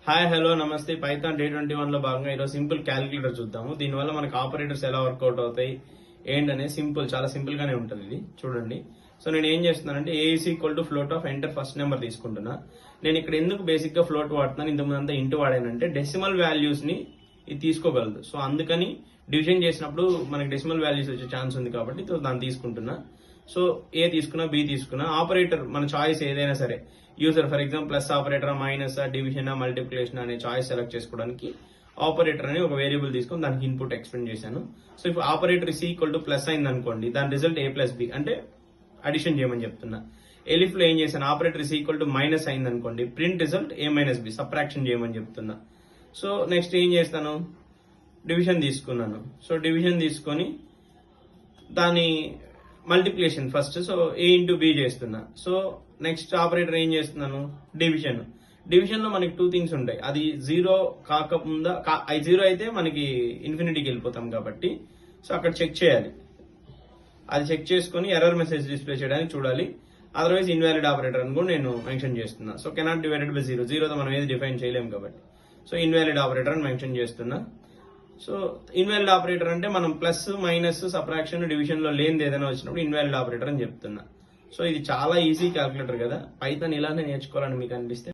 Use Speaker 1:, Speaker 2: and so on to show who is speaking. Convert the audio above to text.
Speaker 1: Hi hello నమస్తే. Python Day21 లో భాగంగా ఈరోజు సింపుల్ క్యాలిక్యులేటర్ చూద్దాము. దీనివల్ల మనకు ఆపరేటర్స్ ఎలా వర్కౌట్ అవుతాయి ఏంటనే చాలా సింపుల్ గానే ఉంటుంది ఇది చూడండి. సో నేను ఏం చేస్తున్నానంటే AEs equal to float of enter first number తీసుకుంటున్నా. నేను ఇక్కడ ఎందుకు బేసిక్ గా ఫ్లోట్ వాడుతున్నాను, ఇంతకుముందు అంతా ఇంటూ వాడానంటే డెసిమల్ వాల్యూస్ ని ఇది తీసుకోగలదు. సో అందుకని డివిజన్ చేసినప్పుడు మనకి డెసిమల్ వాల్యూస్ వచ్చే ఛాన్స్ ఉంది కాబట్టి దాన్ని తీసుకుంటున్నా. సో ఏ తీసుకున్నా బి తీసుకున్నా ఆపరేటర్ మన చాయిస్ ఏదైనా సరే user for example plus operator minus division multiplication అనే చాయిస్ సెలెక్ట్ చేసుకోవడానికి ఆపరేటర్ అని ఒక వేరియబుల్ తీసుకొని దానికి ఇన్పుట్ ఎక్స్ప్లెయిన్ చేశాను. సో ఇప్పుడు operator C equal to plus అయింది అనుకోండి, దాని రిజల్ట్ ఏ ప్లస్ బి అంటే అడిషన్ చేయమని చెప్తున్నా. ఎలిఫ్ లో ఏం చేశాను, operator C equal to minus అయింది అనుకోండి, print result A minus B subtraction చేయమని చెప్తున్నా. సో నెక్స్ట్ ఏం చేస్తాను, డివిజన్ తీసుకున్నాను. సో డివిజన్ తీసుకొని దాని మల్టిప్లికేషన్ ఫస్ట్ సో ఏ ఇంటూ బి చేస్తున్నా. సో నెక్స్ట్ ఆపరేటర్ ఏం చేస్తున్నాను, డివిజన్ లో మనకి టూ థింగ్స్ ఉంటాయి. అది జీరో కాకముందా జీరో అయితే మనకి ఇన్ఫినిటీకి వెళ్ళిపోతాం కాబట్టి సో అక్కడ చెక్ చేయాలి. అది చెక్ చేసుకుని ఎర్రర్ మెసేజ్ డిస్ప్లే చేయడానికి చూడాలి. అదర్వైజ్ ఇన్వాలిడ్ ఆపరేటర్ అని కూడా నేను మెన్షన్ చేస్తున్నా. సో కెనాట్ డివైడెడ్ బై జీరోతో మనం ఏది డిఫైన్ చేయలేము కాబట్టి సో ఇన్వాలిడ్ ఆపరేటర్ అని మెన్షన్ చేస్తున్నా. సో ఇన్వాలిడ్ ఆపరేటర్ అంటే మనం ప్లస్ మైనస్ సబ్ట్రాక్షన్ డివిజన్ లో లేనిది ఏదైనా వచ్చినప్పుడు ఇన్వాలిడ్ ఆపరేటర్ అని చెప్తున్నా. సో ఇది చాలా ఈజీ క్యాలిక్యులేటర్ కదా, పైథాన్ ఇలానే నేర్చుకోవాలని మీకు అనిపిస్తే